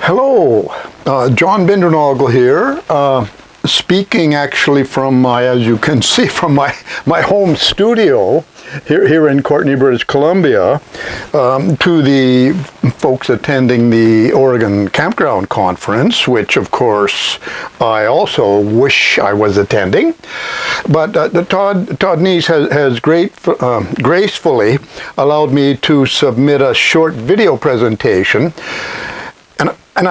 Hello, John Bindernagel here, speaking actually from as you can see, from my home studio here in Courtenay, British Columbia, to the folks attending the Oregon Campground Conference, which of course I also wish I was attending. But Todd Neiss has gracefully allowed me to submit a short video presentation. And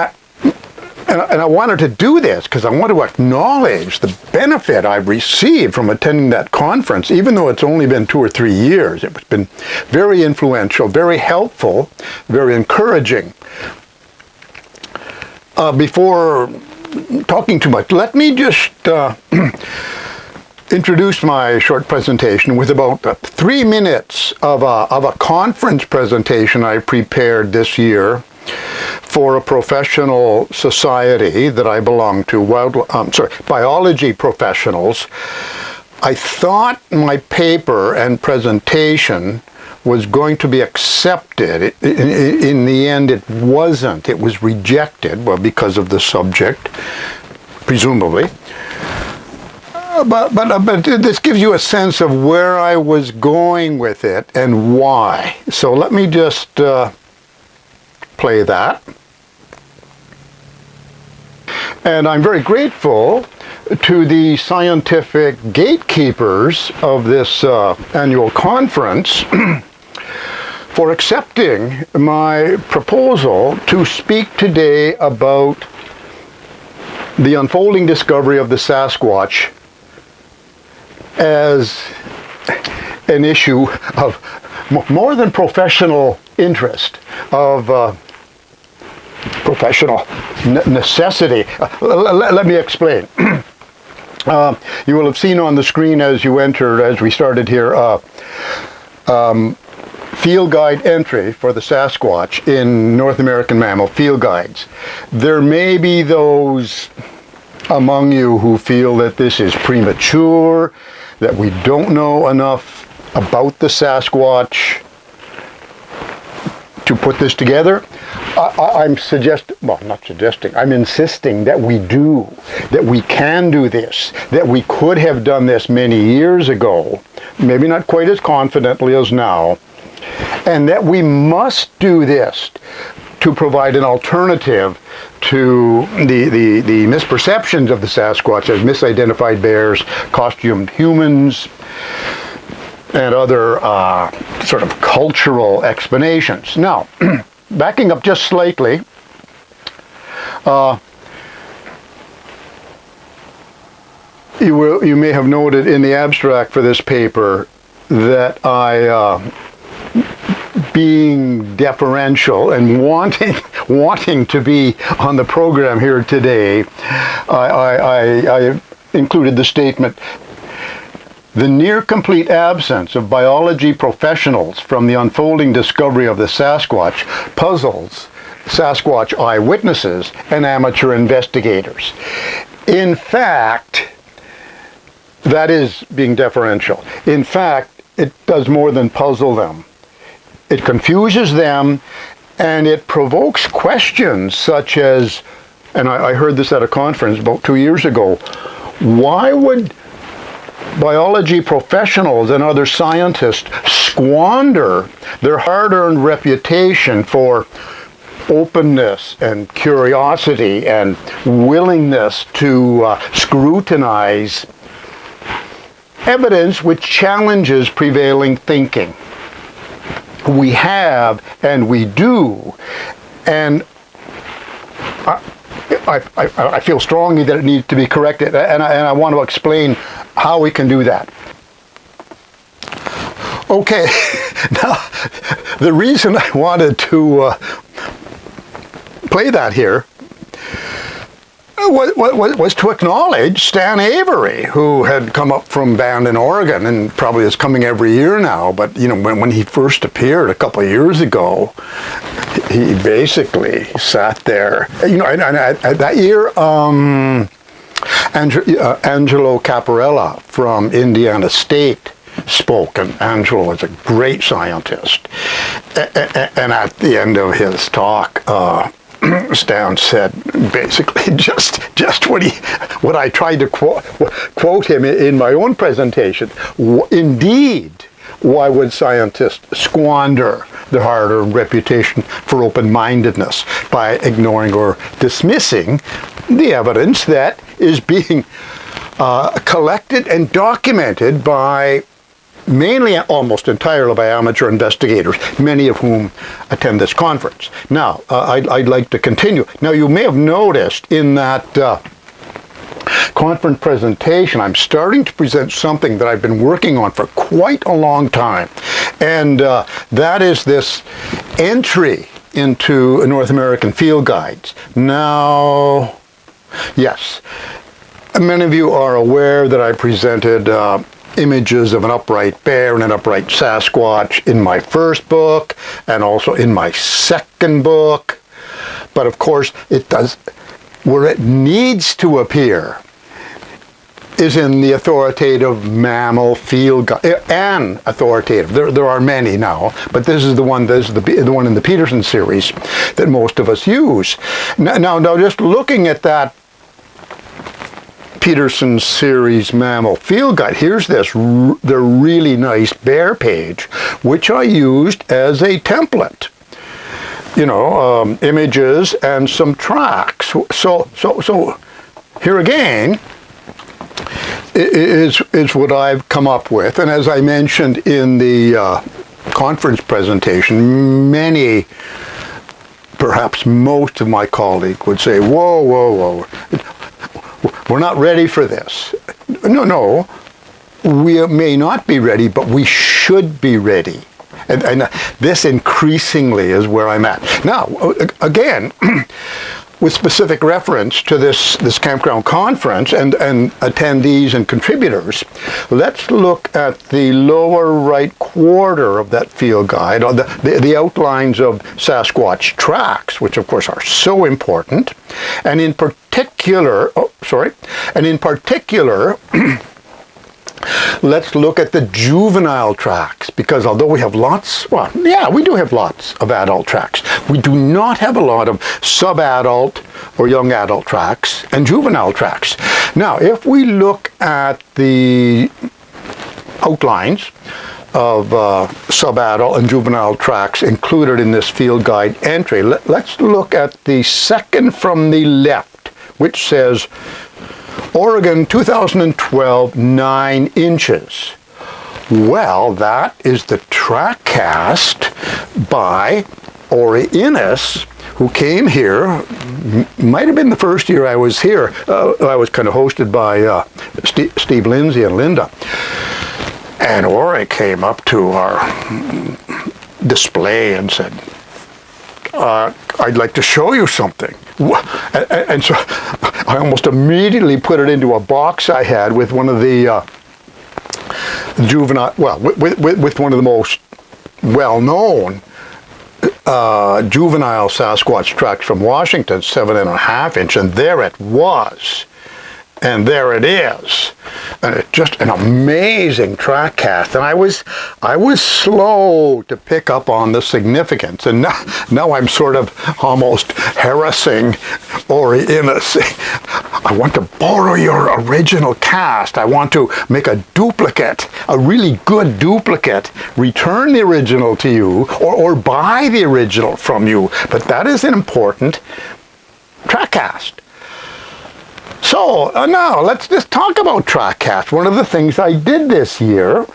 I wanted to do this because I want to acknowledge the benefit I've received from attending that conference, even though it's only been 2 or 3 years. It's been very influential, very helpful, very encouraging. Before talking too much, let me just introduce my short presentation with about 3 minutes of a conference presentation I prepared this year for a professional society that I belong to, biology professionals. I thought my paper and presentation was going to be accepted. In the end, it wasn't. It was rejected, well, because of the subject, presumably. But this gives you a sense of where I was going with it and why. So let me just play that. And I'm very grateful to the scientific gatekeepers of this annual conference for accepting my proposal to speak today about the unfolding discovery of the Sasquatch as an issue of more than professional interest, of professional necessity. Let me explain. You will have seen on the screen as we started here, field guide entry for the Sasquatch in North American Mammal Field Guides. There may be those among you who feel that this is premature, that we don't know enough about the Sasquatch to put this together. I'm insisting that we do, that we can do this, that we could have done this many years ago, maybe not quite as confidently as now, and that we must do this to provide an alternative to the misperceptions of the Sasquatch as misidentified bears, costumed humans, and other sort of cultural explanations. Now, backing up just slightly, you may have noted in the abstract for this paper that I, being deferential and wanting to be on the program here today, I included the statement, "The near complete absence of biology professionals from the unfolding discovery of the Sasquatch puzzles Sasquatch eyewitnesses and amateur investigators." In fact, that is being deferential. In fact, it does more than puzzle them. It confuses them, and it provokes questions such as, and I heard this at a conference about 2 years ago, why would biology professionals and other scientists squander their hard-earned reputation for openness and curiosity and willingness to scrutinize evidence which challenges prevailing thinking? We have, and we do, and I feel strongly that it needs to be corrected, and I want to explain how we can do that. Okay, now the reason I wanted to play that here was to acknowledge Stan Avery, who had come up from band in Oregon and probably is coming every year now. But you know, when he first appeared a couple of years ago, he basically sat there. You know, and that year, Angelo Caparella from Indiana State spoke, and Angelo was a great scientist. And at the end of his talk, Stan said basically just what I tried to quote him in my own presentation. Indeed, why would scientists squander their hard-earned reputation for open-mindedness by ignoring or dismissing the evidence that is being collected and documented by mainly, almost entirely by amateur investigators, many of whom attend this conference. Now, I'd like to continue. Now, you may have noticed in that conference presentation, I'm starting to present something that I've been working on for quite a long time, and that is this entry into North American field guides. Now, yes, many of you are aware that I presented images of an upright bear and an upright Sasquatch in my first book and also in my second book. But of course, it does, where it needs to appear is in the authoritative mammal field guide, and authoritative. There are many now, but this is the one in the Peterson series that most of us use. Now just looking at that Peterson series mammal field guide, here's the really nice bear page, which I used as a template. You know, images and some tracks. So here again is what I've come up with, and as I mentioned in the conference presentation, many, perhaps most of my colleagues would say, whoa, we're not ready for this. No, we may not be ready, but we should be ready. And this increasingly is where I'm at. Now, again, with specific reference to this campground conference and attendees and contributors, let's look at the lower right quarter of that field guide, or the outlines of Sasquatch tracks, which of course are so important, and in particular, let's look at the juvenile tracks, because although we have lots, well, yeah, we do have lots of adult tracks. We do not have a lot of sub-adult or young adult tracks and juvenile tracks. Now, if we look at the outlines of sub-adult and juvenile tracks included in this field guide entry, let's look at the second from the left, which says Oregon 2012, 9 inches. Well, that is the track cast by Ori Innes, who came here, might have been the first year I was here. I was kind of hosted by Steve Lindsay and Linda. And Ori came up to our display and said, I'd like to show you something. And so I almost immediately put it into a box I had with one of the juvenile, well, with one of the most well-known juvenile Sasquatch tracks from Washington, 7.5 inch, and there it was. And there it is. And it's just an amazing track cast. And I was slow to pick up on the significance. And now I'm sort of almost harassing Ori Innes. I want to borrow your original cast. I want to make a duplicate, a really good duplicate, return the original to you, or buy the original from you. But that is an important track cast. So now let's just talk about TrackCast. One of the things I did this year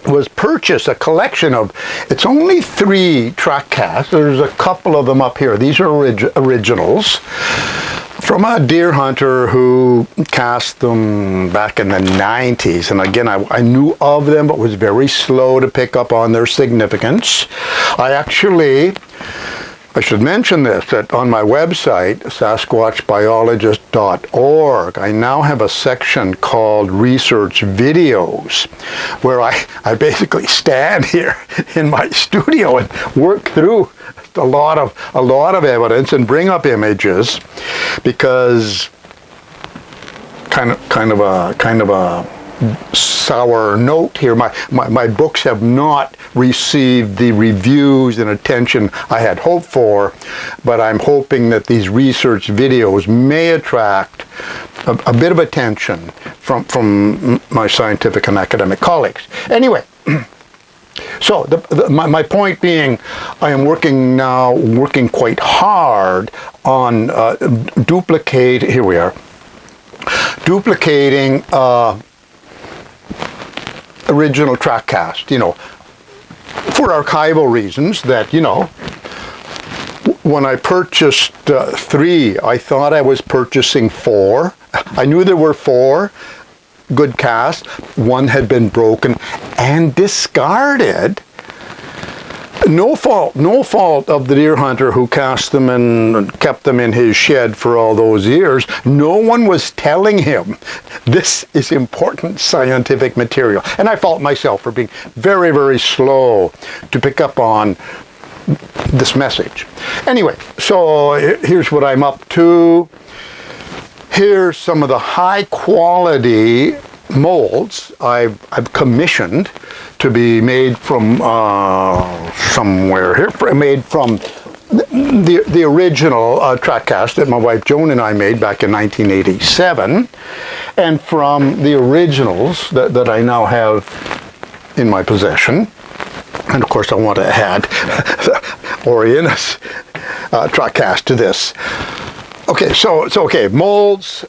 was purchase a collection of, it's only 3 TrackCasts. There's a couple of them up here. These are originals from a deer hunter who cast them back in the 90s. And again, I knew of them, but was very slow to pick up on their significance. I should mention this, that on my website, sasquatchbiologist.org, I now have a section called Research Videos, where I basically stand here in my studio and work through a lot of evidence and bring up images, because kind of a sour note here. My books have not received the reviews and attention I had hoped for, but I'm hoping that these research videos may attract a bit of attention from my scientific and academic colleagues. Anyway, so my point being, I am working quite hard on duplicating original track cast, for archival reasons that, when I purchased 3, I thought I was purchasing 4. I knew there were 4 good casts. 1 had been broken and discarded. No fault of the deer hunter who cast them and kept them in his shed for all those years. No one was telling him this is important scientific material. And I fault myself for being very, very slow to pick up on this message. Anyway, so here's what I'm up to. Here's some of the high quality molds I've commissioned to be made from somewhere here, made from the original track cast that my wife Joan and I made back in 1987, and from the originals that I now have in my possession. And of course I want to add Oriana's track cast to this. Okay, so okay, molds,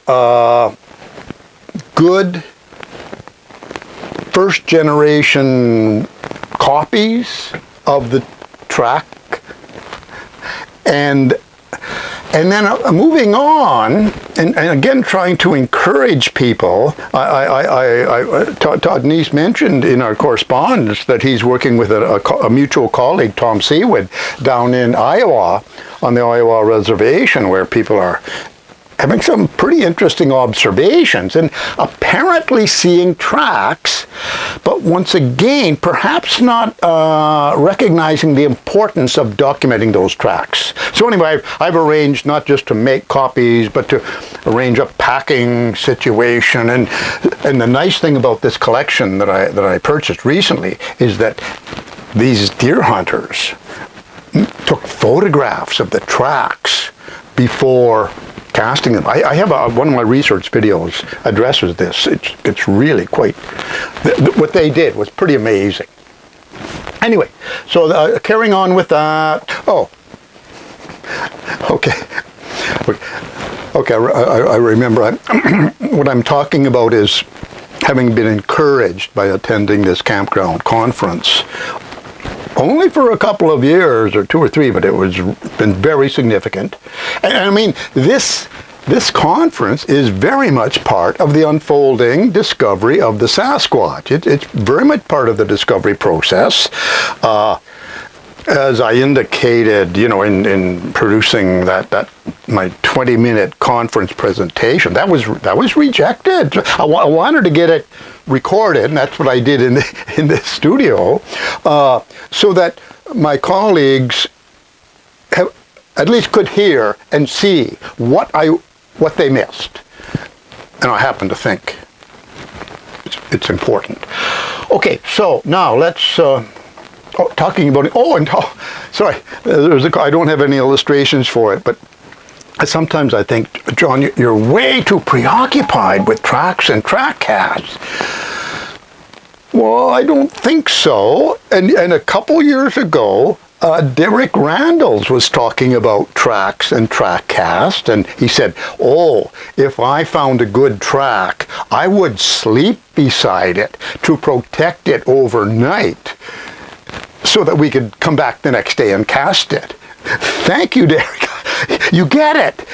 good first generation copies of the track, and then moving on, and again trying to encourage people. Todd Neiss mentioned in our correspondence that he's working with a mutual colleague, Tom Seawood, down in Iowa, on the Iowa reservation, where people are having some pretty interesting observations and apparently seeing tracks, but once again, perhaps not recognizing the importance of documenting those tracks. So anyway, I've arranged not just to make copies, but to arrange a packing situation. And the nice thing about this collection that I purchased recently is that these deer hunters took photographs of the tracks before casting them. I have one of my research videos addresses this. It's really quite, what they did was pretty amazing. Anyway, so carrying on with that. Oh, okay. I remember what I'm talking about is having been encouraged by attending this campground conference. Only for a couple of years, or 2 or 3, but it was been very significant. And I mean, this conference is very much part of the unfolding discovery of the Sasquatch. It's very much part of the discovery process. As I indicated, in producing that my 20-minute conference presentation, that was rejected. I wanted to get it recorded, and that's what I did in the studio, so that my colleagues at least could hear and see what they missed. And I happen to think it's important. Okay, so now let's talking about it. Sorry, I don't have any illustrations for it, but sometimes I think, John, you're way too preoccupied with tracks and track casts. Well, I don't think so. And a couple years ago, Derek Randalls was talking about tracks and track cast, and he said, if I found a good track, I would sleep beside it to protect it overnight so that we could come back the next day and cast it. Thank you, Derek. You get it.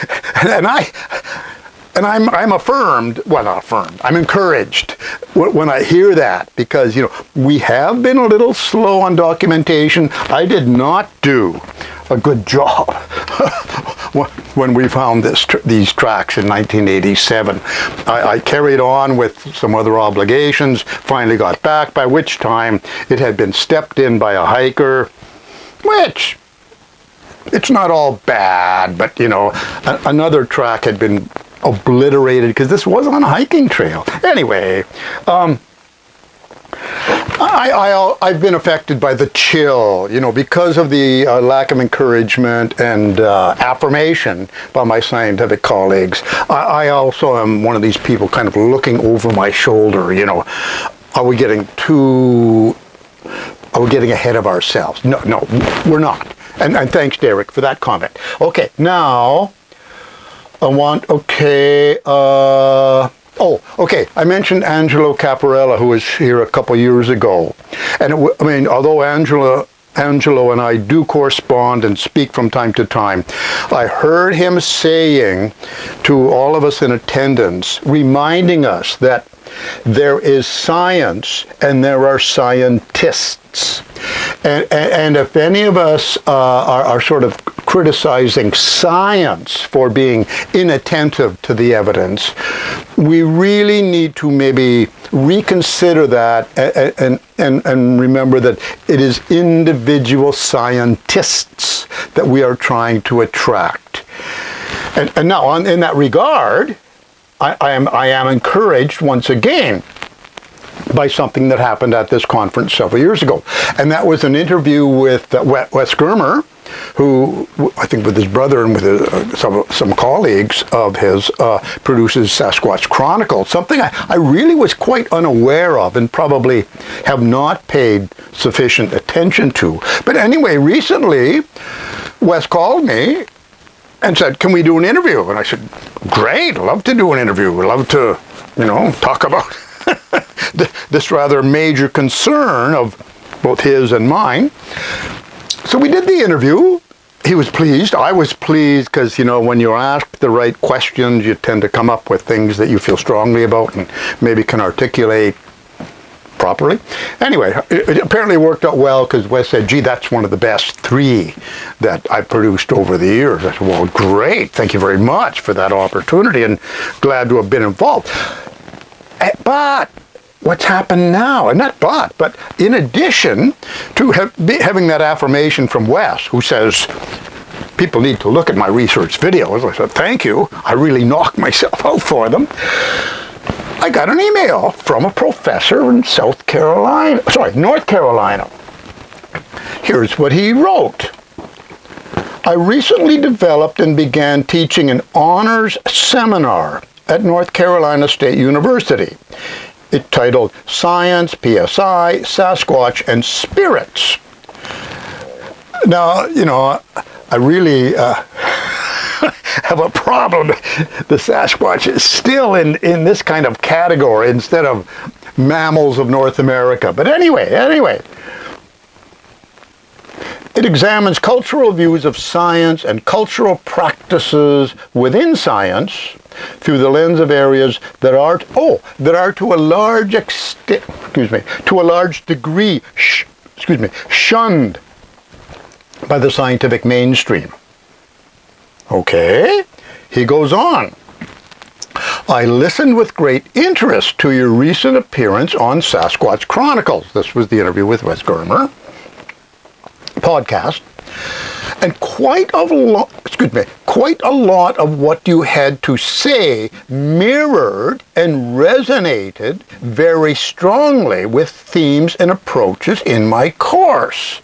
And I'm affirmed, well, not affirmed, I'm encouraged when I hear that, because, we have been a little slow on documentation. I did not do a good job when we found these tracks in 1987. I carried on with some other obligations, finally got back, by which time it had been stepped in by a hiker, which, it's not all bad, but, another track had been obliterated because this was on a hiking trail. Anyway, I've been affected by the chill, because of the lack of encouragement and affirmation by my scientific colleagues. I also am one of these people kind of looking over my shoulder, Are we getting ahead of ourselves? No, we're not. And thanks, Derek, for that comment. Okay, now I I mentioned Angelo Caparella, who was here a couple years ago. And although Angelo and I do correspond and speak from time to time, I heard him saying to all of us in attendance, reminding us that there is science and there are scientists. And if any of us are sort of criticizing science for being inattentive to the evidence, we really need to maybe reconsider that and remember that it is individual scientists that we are trying to attract. And now, in that regard, I am encouraged once again by something that happened at this conference several years ago. And that was an interview with Wes Germer, who I think with his brother and with some colleagues of his produces Sasquatch Chronicles, something I really was quite unaware of and probably have not paid sufficient attention to. But anyway, recently, Wes called me and said, "Can we do an interview?" And I said, "Great, love to do an interview. We'd love to, talk about this rather major concern of both his and mine." So we did the interview. He was pleased. I was pleased because, when you ask the right questions, you tend to come up with things that you feel strongly about and maybe can articulate properly. Anyway, it apparently worked out well because Wes said, "Gee, that's one of the best 3 that I've produced over the years." I said, "Well, great. Thank you very much for that opportunity and glad to have been involved." But what's happened now, and not but in addition to having that affirmation from Wes, who says, people need to look at my research videos. I said, "Thank you. I really knocked myself out for them." I got an email from a professor in North Carolina. Here's what he wrote. "I recently developed and began teaching an honors seminar at North Carolina State University. It titled Science, PSI, Sasquatch, and Spirits." Now, I really have a problem. The Sasquatch is still in this kind of category instead of mammals of North America. But anyway. It examines cultural views of science and cultural practices within science through the lens of areas that are to a large degree shunned by the scientific mainstream. Okay, he goes on. "I listened with great interest to your recent appearance on Sasquatch Chronicles." This was the interview with Wes Germer podcast. "And quite a lot of what you had to say mirrored and resonated very strongly with themes and approaches in my course."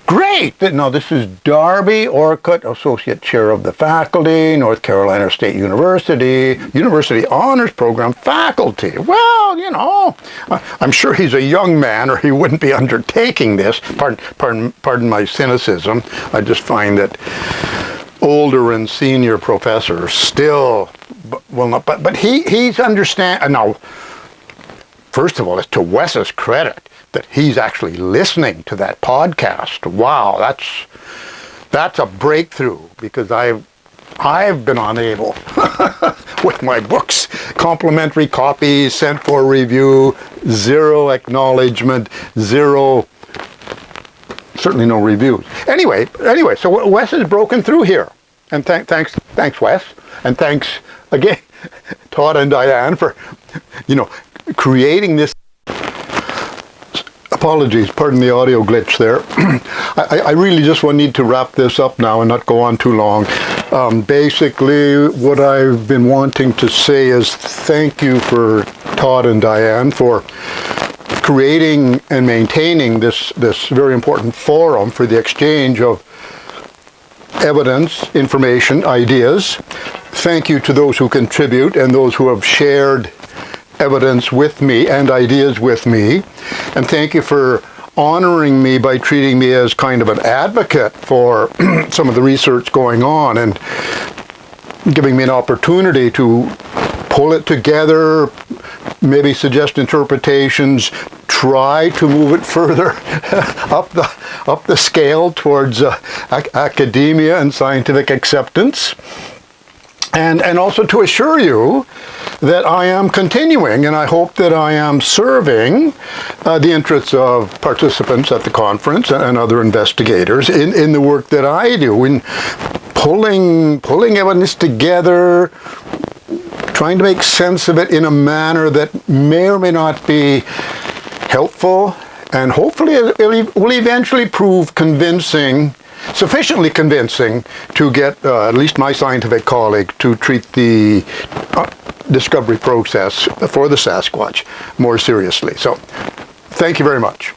Great! Now this is Darby Orcutt, Associate Chair of the Faculty, North Carolina State University Honors Program faculty. Well, I'm sure he's a young man or he wouldn't be undertaking this. Pardon my cynicism. I just find that older and senior professors still will not, but he's understand. Now, first of all, it's to Wes's credit that he's actually listening to that podcast. Wow, that's a breakthrough, because I've been unable with my books, complimentary copies sent for review, 0 acknowledgement, 0, certainly no reviews. Anyway, so Wes has broken through here, and thanks Wes, and thanks again Todd and Diane for creating this Apologies, pardon the audio glitch there. I really just need to wrap this up now and not go on too long. Basically, what I've been wanting to say is thank you for Todd and Diane for creating and maintaining this very important forum for the exchange of evidence, information, ideas. Thank you to those who contribute and those who have shared evidence with me and ideas with me. And thank you for honoring me by treating me as kind of an advocate for some of the research going on and giving me an opportunity to pull it together, maybe suggest interpretations, try to move it further up the scale towards academia and scientific acceptance. And also to assure you that I am continuing, and I hope that I am serving the interests of participants at the conference and other investigators in the work that I do, in pulling evidence together, trying to make sense of it in a manner that may or may not be helpful, and hopefully it will eventually prove convincing, sufficiently convincing to get at least my scientific colleague to treat the discovery process for the Sasquatch more seriously. So, thank you very much.